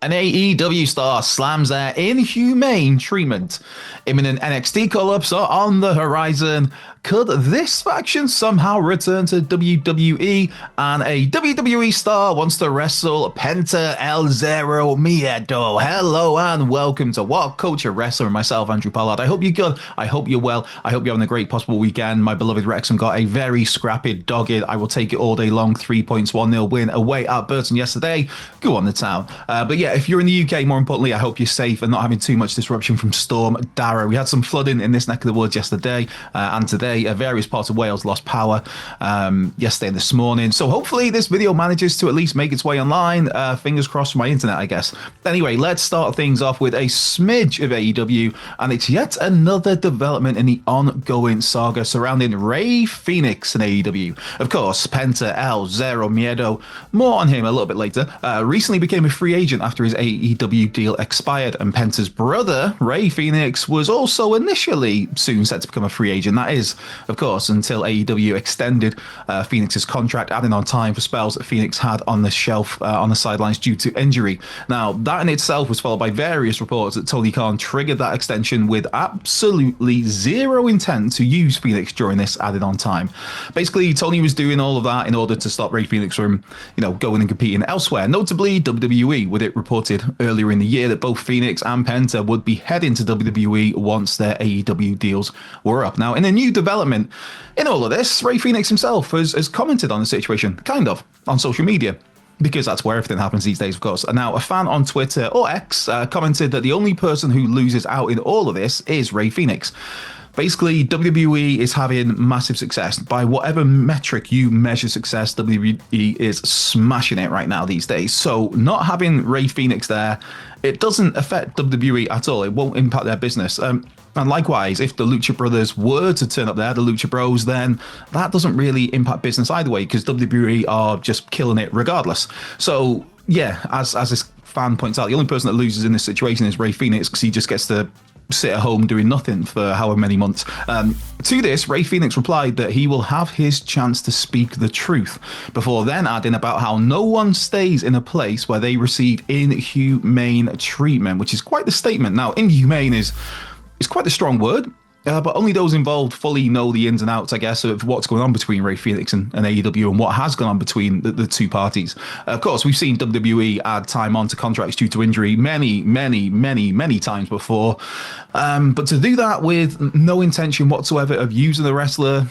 An AEW star slams their inhumane treatment. Imminent NXT call-ups are on the horizon. Could this faction somehow return to WWE? And a WWE star wants to wrestle Penta El Zero Miedo. Hello and welcome to WhatCulture Wrestler and myself, Andrew Pollard. I hope you're good. I hope you're well. I hope you're having a great possible weekend. My beloved Wrexham got a very scrappy, dogged, I will take it all day long, 3 points, 1-0 win away at Burton yesterday. Go on the town. But yeah, if you're in the UK, more importantly, I hope you're safe and not having too much disruption from Storm Darrow. We had some flooding in this neck of the woods yesterday and today. Various parts of Wales lost power yesterday and this morning. So hopefully this video manages to at least make its way online. Fingers crossed for my internet, I guess. Anyway, let's start things off with a smidge of AEW, and it's yet another development in the ongoing saga surrounding Rey Fenix and AEW. Of course, Penta El Zero Miedo, more on him a little bit later, recently became a free agent after his AEW deal expired, and Penta's brother, Rey Fenix, was also initially soon set to become a free agent. That is, of course, until AEW extended Fenix's contract, adding on time for spells that Fenix had on the shelf on the sidelines due to injury. Now, that in itself was followed by various reports that Tony Khan triggered that extension with absolutely zero intent to use Fenix during this added on time. Basically, Tony was doing all of that in order to stop Rey Fenix from, going and competing elsewhere, notably WWE, with it reported earlier in the year that both Fenix and Penta would be heading to WWE once their AEW deals were up. Now, in a new development in all of this, Rey Fenix himself has commented on the situation, kind of, on social media, because that's where everything happens these days, of course. And now a fan on Twitter, or X, commented that the only person who loses out in all of this is Rey Fenix. Basically, WWE is having massive success. By whatever metric you measure success, WWE is smashing it right now these days. So not having Rey Fenix there, it doesn't affect WWE at all. It won't impact their business. And likewise, if the Lucha Brothers were to turn up there, the Lucha Bros, then that doesn't really impact business either way, because WWE are just killing it regardless. So yeah, as this fan points out, the only person that loses in this situation is Rey Fenix, because he just gets to sit at home doing nothing for however many months. To this, Rey Fenix replied that he will have his chance to speak the truth, before then adding about how no one stays in a place where they receive inhumane treatment, which is quite the statement. Now, inhumane is quite a strong word, but only those involved fully know the ins and outs, I guess, of what's going on between Rey Fenix and AEW and what has gone on between the two parties. Of course, we've seen WWE add time on to contracts due to injury many times before. But to do that with no intention whatsoever of using the wrestler,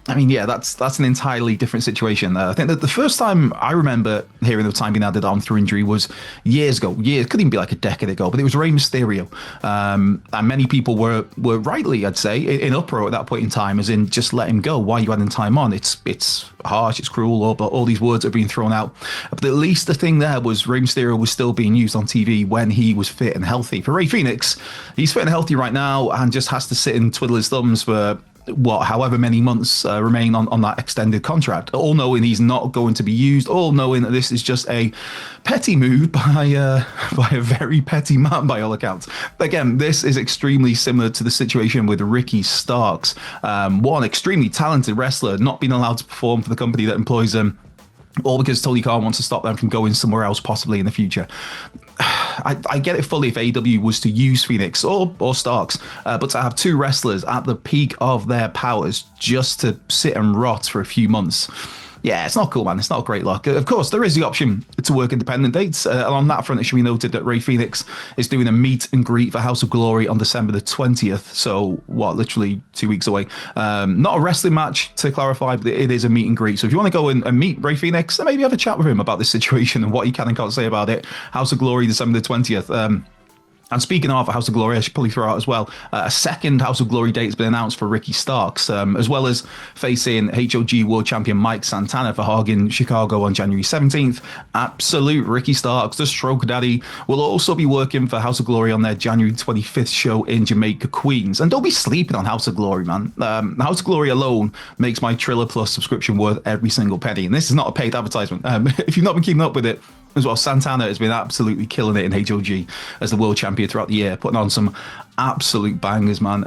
I mean, yeah, that's an entirely different situation. I think that the first time I remember hearing of time being added on through injury was years ago. Years, could even be like a decade ago, but it was Rey Mysterio. And many people were rightly, I'd say, in uproar at that point in time, as in, just let him go. Why are you adding time on? It's harsh, it's cruel, all these words are being thrown out. But at least the thing there was Rey Mysterio was still being used on TV when he was fit and healthy. For Rey Fenix, he's fit and healthy right now and just has to sit and twiddle his thumbs for however many months remain on that extended contract, all knowing he's not going to be used, all knowing that this is just a petty move by a very petty man by all accounts. Again, this is extremely similar to the situation with Ricky Starks, one extremely talented wrestler not being allowed to perform for the company that employs him, all because Tony Khan wants to stop them from going somewhere else possibly in the future. I get it fully if AEW was to use Fenix or Starks, but to have two wrestlers at the peak of their powers just to sit and rot for a few months, yeah, it's not cool, man. It's not a great look. Of course, there is the option to work independent dates. And on that front, it should be noted that Rey Fenix is doing a meet and greet for House of Glory on December the 20th. So, literally 2 weeks away. Not a wrestling match, to clarify, but it is a meet and greet. So if you want to go and meet Rey Fenix, then maybe have a chat with him about this situation and what he can and can't say about it. House of Glory, December the 20th. And speaking of House of Glory, I should probably throw out as well, a second House of Glory date has been announced for Ricky Starks, as well as facing HOG World Champion Mike Santana for Hagen, Chicago on January 17th. Absolute Ricky Starks, the Stroke Daddy, will also be working for House of Glory on their January 25th show in Jamaica, Queens. And don't be sleeping on House of Glory, man. House of Glory alone makes my Triller Plus subscription worth every single penny. And this is not a paid advertisement. If you've not been keeping up with it, as well. Santana has been absolutely killing it in HOG as the world champion throughout the year, putting on some absolute bangers, man.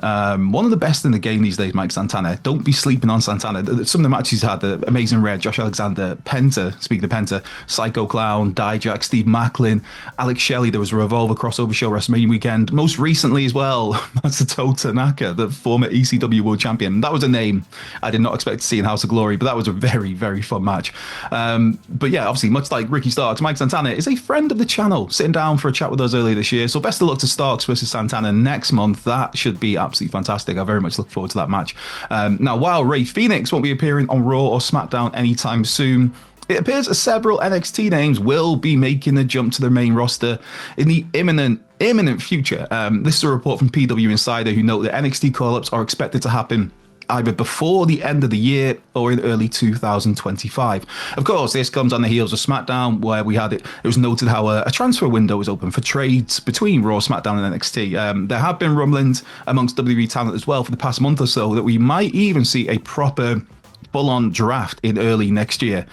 One of the best in the game these days, Mike Santana. Don't be sleeping on Santana. Some of the matches he's had, the Amazing Red, Josh Alexander, Penta, speaking of Penta, Psycho Clown, Dijak, Steve Macklin, Alex Shelley. There was a Revolver crossover show WrestleMania weekend. Most recently as well, Masato Tanaka, the former ECW world champion. That was a name I did not expect to see in House of Glory, but that was a very, very fun match. But yeah, obviously, much like Ricky Starks, Mike Santana is a friend of the channel, sitting down for a chat with us earlier this year. So best of luck to Starks versus Santana next month. That should be absolutely fantastic. I very much look forward to that match. Now, while Ray Phoenix won't be appearing on Raw or SmackDown anytime soon, it appears several NXT names will be making the jump to the main roster in the imminent future. This is a report from PW Insider, who note that NXT call-ups are expected to happen either before the end of the year or in early 2025. Of course, this comes on the heels of SmackDown, where we had it was noted how a transfer window was open for trades between Raw, SmackDown, and NXT. There have been rumblings amongst WWE talent as well for the past month or so that we might even see a proper full-on draft in early next year.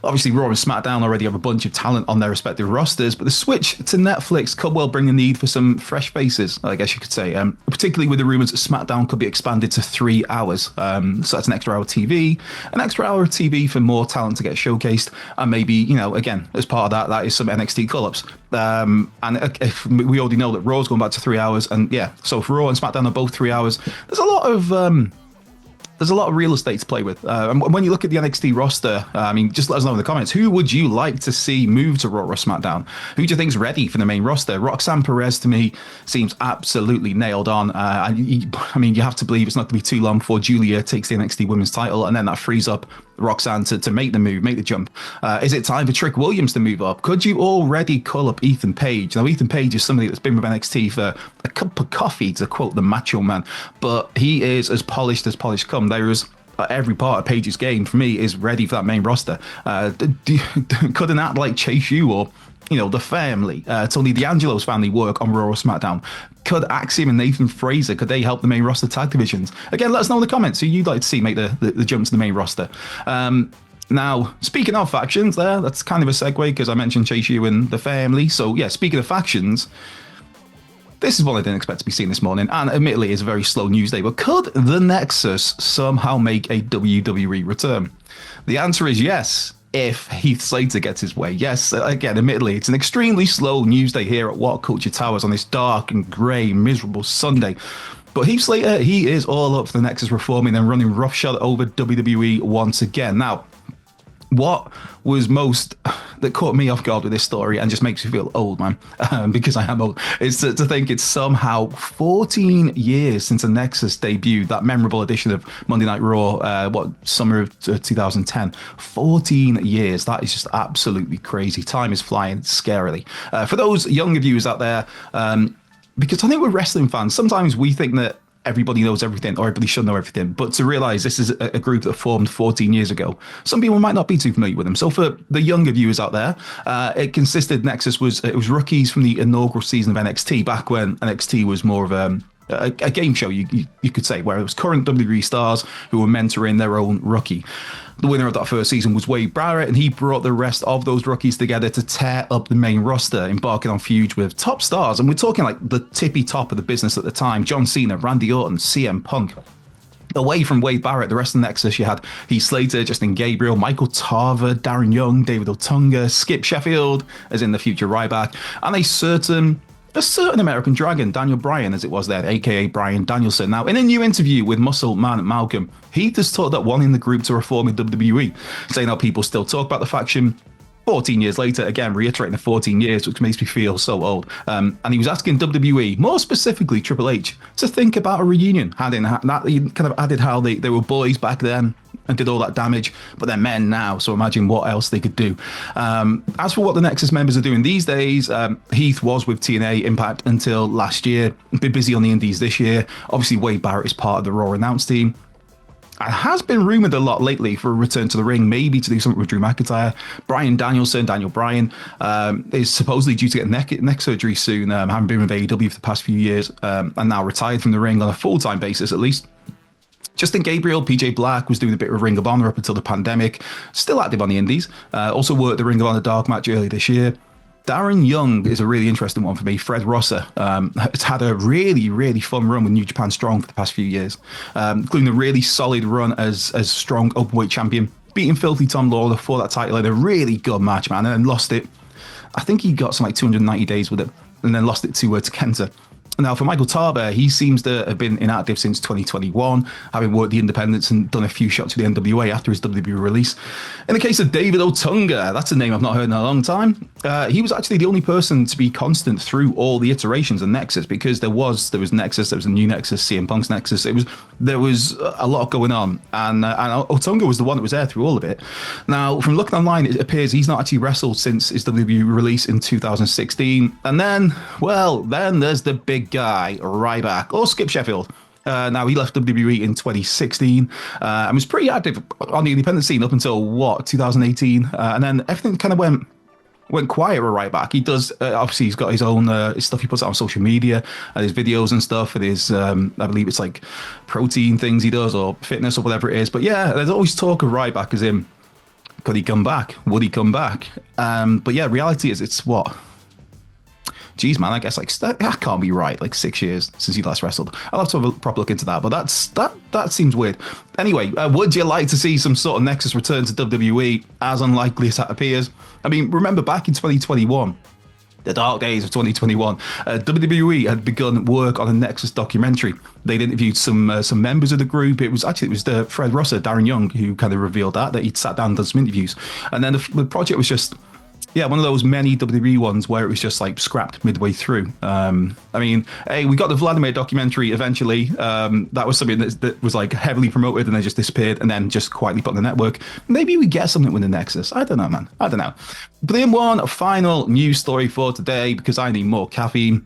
Obviously, Raw and SmackDown already have a bunch of talent on their respective rosters, but the switch to Netflix could well bring the need for some fresh faces, I guess you could say, particularly with the rumours that SmackDown could be expanded to 3 hours. So that's an extra hour of TV, for more talent to get showcased, and maybe, you know, again, as part of that is some NXT call-ups. And if we already know that Raw's going back to 3 hours, and yeah, so if Raw and SmackDown are both 3 hours, there's a lot of real estate to play with. And when you look at the NXT roster, I mean, just let us know in the comments, who would you like to see move to Raw or SmackDown? Who do you think is ready for the main roster? Roxanne Perez, to me, seems absolutely nailed on. I mean, you have to believe it's not going to be too long before Julia takes the NXT women's title, and then that frees up Roxanne to make the move, make the jump. Is it time for Trick Williams to move up? Could you already call up Ethan Page? Now, Ethan Page is somebody that's been with NXT for a cup of coffee, to quote the Macho Man, but he is as polished come. There is every part of Page's game, for me, is ready for that main roster. Could an act like Chase U or, you know, the family, Tony D'Angelo's family, work on Raw or SmackDown? Could Axiom and Nathan Fraser, could they help the main roster tag divisions? Again, let us know in the comments who you'd like to see make the jump to the main roster. Now, speaking of factions that's kind of a segue, because I mentioned Chase U and the family. So yeah, speaking of factions, this is one I didn't expect to be seen this morning, and admittedly it's a very slow news day, but could the Nexus somehow make a WWE return? The answer is yes, if Heath Slater gets his way. Yes, again, admittedly, it's an extremely slow news day here at WhatCulture Towers on this dark and grey, miserable Sunday. But Heath Slater, he is all up for the Nexus reforming and running roughshod over WWE once again. Now, what was most that caught me off guard with this story and just makes me feel old, man, because I am old, is to think it's somehow 14 years since the Nexus debuted, that memorable edition of Monday Night Raw, summer of 2010. 14 years. That is just absolutely crazy. Time is flying scarily. For those younger viewers out there, because I think we're wrestling fans, sometimes we think that everybody knows everything, or everybody should know everything. But to realize this is a group that formed 14 years ago, some people might not be too familiar with them. So for the younger viewers out there, it consisted, Nexus was rookies from the inaugural season of NXT, back when NXT was more of a game show, you could say, where it was current WWE stars who were mentoring their own rookie. The winner of that first season was Wade Barrett, and he brought the rest of those rookies together to tear up the main roster, embarking on feuds with top stars. And we're talking like the tippy top of the business at the time: John Cena, Randy Orton, CM Punk. Away from Wade Barrett, the rest of the Nexus, you had Heath Slater, Justin Gabriel, Michael Tarver, Darren Young, David Otunga, Skip Sheffield, as in the future Ryback, and a certain American Dragon, Daniel Bryan, as it was then, aka Bryan Danielson. Now, in a new interview with Muscle Man Malcolm, Heath has talked about wanting the group to reform in WWE, saying how people still talk about the faction 14 years later, again, reiterating the 14 years, which makes me feel so old. And he was asking WWE, more specifically Triple H, to think about a reunion. That he kind of added how they were boys back then and did all that damage, but they're men now, so imagine what else they could do. As for what the Nexus members are doing these days, Heath was with TNA Impact until last year, been busy on the indies this year. Obviously, Wade Barrett is part of the Raw announce team. It has been rumoured a lot lately for a return to the ring, maybe to do something with Drew McIntyre. Bryan Danielson, Daniel Bryan, is supposedly due to get neck surgery soon, having been with AEW for the past few years, and now retired from the ring on a full-time basis at least. Justin Gabriel, PJ Black, was doing a bit of Ring of Honor up until the pandemic. Still active on the indies. Also worked the Ring of Honor dark match earlier this year. Darren Young is a really interesting one for me. Fred Rosser has had a really, really fun run with New Japan Strong for the past few years, including a really solid run as Strong Openweight champion, beating Filthy Tom Lawler for that title in a really good match, man, and then lost it. I think he got some like 290 days with it, and then lost it to Kenta. Now, for Michael Tarver, he seems to have been inactive since 2021, having worked the independents and done a few shots with the NWA after his WWE release. In the case of David Otunga, that's a name I've not heard in a long time. He was actually the only person to be constant through all the iterations of Nexus, because there was Nexus, there was a new Nexus, CM Punk's Nexus. There was a lot going on, and Otunga was the one that was there through all of it. Now, from looking online, it appears he's not actually wrestled since his WWE release in 2016. And then there's the big guy, Ryback, or Skip Sheffield. Now, he left WWE in 2016 and was pretty active on the independent scene up until, 2018? And then everything kind of went quiet with Ryback. He does, obviously, he's got his own his stuff he puts out on social media, and his videos and stuff, and his, I believe it's like protein things he does, or fitness, or whatever it is. But yeah, there's always talk of Ryback as him. Could he come back? Would he come back? But yeah, reality is it's what? Geez, man, I guess that can't be right. Like 6 years since he last wrestled. I'll have to have a proper look into that, but that seems weird. Anyway, would you like to see some sort of Nexus return to WWE? As unlikely as that appears. I mean, remember back in 2021, the dark days of 2021, WWE had begun work on a Nexus documentary. They'd interviewed some members of the group. It was Fred Rosser, Darren Young, who kind of revealed that he'd sat down and done some interviews. And then the project was just, one of those many WWE ones where it was just like scrapped midway through. I mean, hey, we got the Vladimir documentary eventually. That was something that was like heavily promoted and then just disappeared and then just quietly put on the network. Maybe we get something with the Nexus. I don't know, man. I don't know. But then one final news story for today, because I need more caffeine.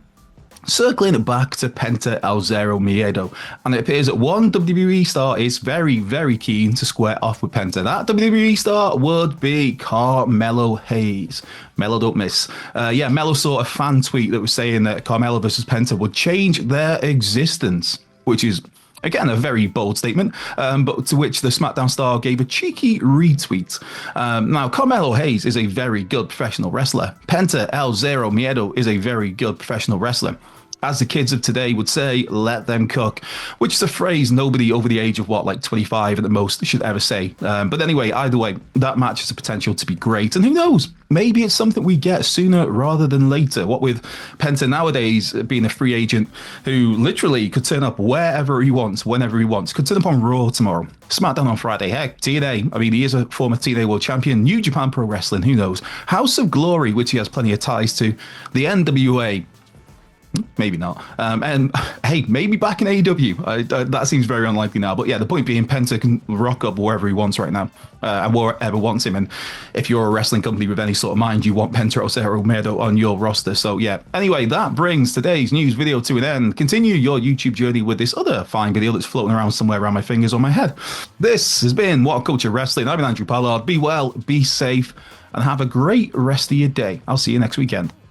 Circling back to Penta El Zero Miedo, and it appears that one WWE star is very, very keen to square off with Penta. That WWE star would be Carmelo Hayes. Melo don't miss. Melo saw a fan tweet that was saying that Carmelo versus Penta would change their existence, which is, again, a very bold statement, but to which the SmackDown star gave a cheeky retweet. Now, Carmelo Hayes is a very good professional wrestler. Penta El Zero Miedo is a very good professional wrestler. As the kids of today would say, let them cook, which is a phrase nobody over the age of 25 at the most should ever say. But anyway, either way, that match has the potential to be great. And who knows? Maybe it's something we get sooner rather than later. What with Penta nowadays being a free agent who literally could turn up wherever he wants, whenever he wants. Could turn up on Raw tomorrow, SmackDown on Friday. Heck, TNA. I mean, he is a former TNA World Champion, New Japan Pro Wrestling. Who knows? House of Glory, which he has plenty of ties to. The NWA. Maybe not. And hey, maybe back in AEW. That seems very unlikely now. But yeah, the point being, Penta can rock up wherever he wants right now, and wherever wants him. And if you're a wrestling company with any sort of mind, you want Penta El Zero Miedo on your roster. So yeah. Anyway, that brings today's news video to an end. Continue your YouTube journey with this other fine video that's floating around somewhere around my fingers on my head. This has been WhatCulture Wrestling. I've been Andrew Pollard. Be well, be safe, and have a great rest of your day. I'll see you next weekend.